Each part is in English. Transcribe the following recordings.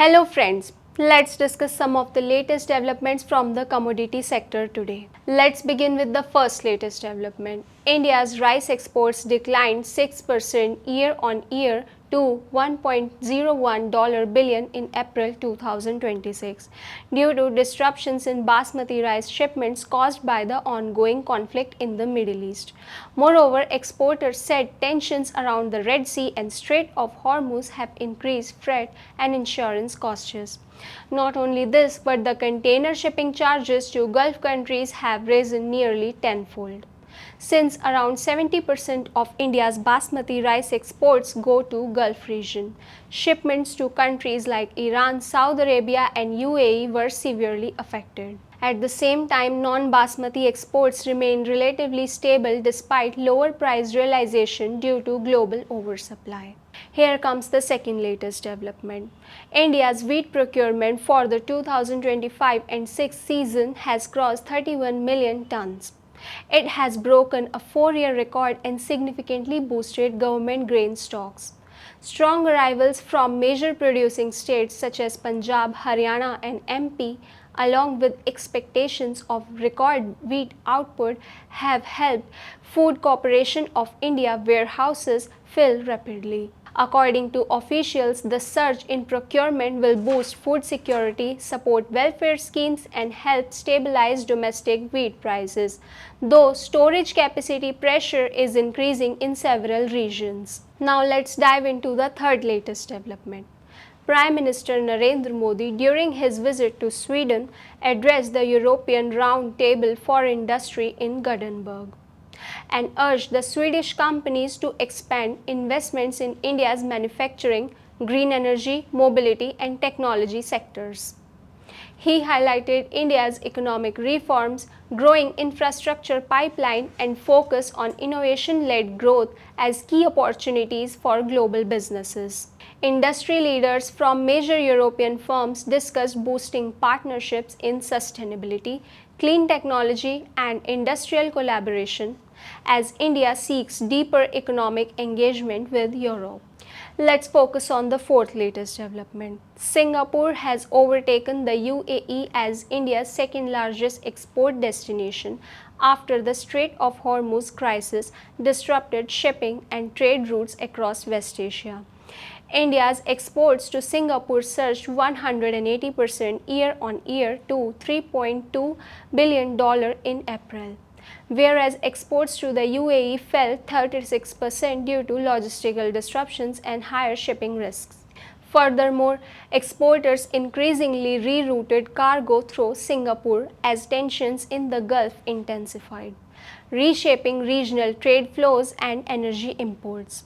Hello friends, let's discuss some of the latest developments from the commodity sector today. Let's begin with the first latest development. India's rice exports declined 6% year on year to $1.01 billion in April 2026 due to disruptions in basmati rice shipments caused by the ongoing conflict in the Middle East. Moreover, exporters said tensions around the Red Sea and Strait of Hormuz have increased freight and insurance costs. Not only this, but the container shipping charges to Gulf countries have risen nearly tenfold. Since around 70% of India's basmati rice exports go to Gulf region, shipments to countries like Iran, Saudi Arabia and UAE were severely affected. At the same time, non-basmati exports remain relatively stable despite lower price realization due to global oversupply. Here comes the second latest development. India's wheat procurement for the 2025 and 6 season has crossed 31 million tons. It has broken a 4-year record and significantly boosted government grain stocks. Strong arrivals from major producing states such as Punjab, Haryana and MP, along with expectations of record wheat output, have helped Food Corporation of India warehouses fill rapidly. According to officials, the surge in procurement will boost food security, support welfare schemes, and help stabilize domestic wheat prices, though storage capacity pressure is increasing in several regions. Now let's dive into the third latest development. Prime Minister Narendra Modi, during his visit to Sweden, addressed the European Round Table for Industry in Gothenburg and urged the Swedish companies to expand investments in India's manufacturing, green energy, mobility, and technology sectors. He highlighted India's economic reforms, growing infrastructure pipeline, and focus on innovation-led growth as key opportunities for global businesses. Industry leaders from major European firms discussed boosting partnerships in sustainability, clean technology, and industrial collaboration as India seeks deeper economic engagement with Europe. Let's focus on the fourth latest development. Singapore has overtaken the UAE as India's second largest export destination after the Strait of Hormuz crisis disrupted shipping and trade routes across West Asia. India's exports to Singapore surged 180% year on year to $3.2 billion in April, whereas exports to the UAE fell 36% due to logistical disruptions and higher shipping risks. Furthermore, exporters increasingly rerouted cargo through Singapore as tensions in the Gulf intensified, reshaping regional trade flows and energy imports.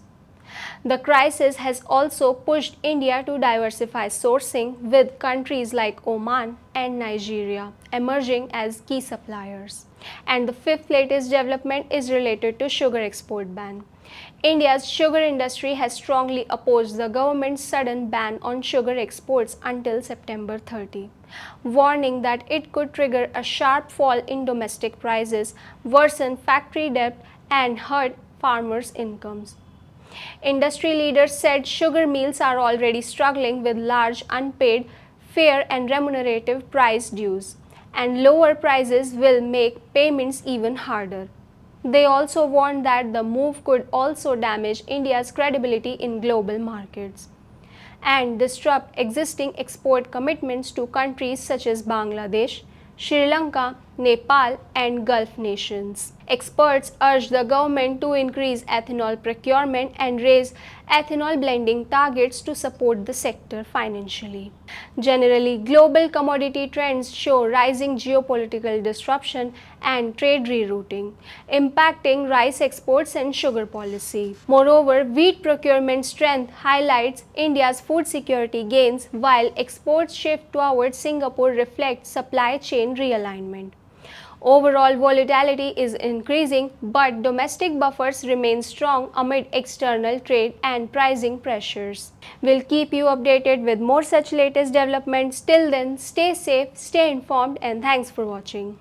The crisis has also pushed India to diversify sourcing, with countries like Oman and Nigeria emerging as key suppliers. And the fifth latest development is related to sugar export ban. India's sugar industry has strongly opposed the government's sudden ban on sugar exports until September 30, warning that it could trigger a sharp fall in domestic prices, worsen factory debt, and hurt farmers' incomes. Industry leaders said sugar mills are already struggling with large unpaid, fair and remunerative price dues, and lower prices will make payments even harder. They also warned that the move could also damage India's credibility in global markets and disrupt existing export commitments to countries such as Bangladesh, Sri Lanka, Nepal, and Gulf nations. Experts urge the government to increase ethanol procurement and raise ethanol blending targets to support the sector financially. Generally, global commodity trends show rising geopolitical disruption and trade rerouting, impacting rice exports and sugar policy. Moreover, wheat procurement strength highlights India's food security gains, while exports shift towards Singapore reflect supply chain realignment. Overall volatility is increasing, but domestic buffers remain strong amid external trade and pricing pressures. We'll keep you updated with more such latest developments. Till then, stay safe, stay informed, and thanks for watching.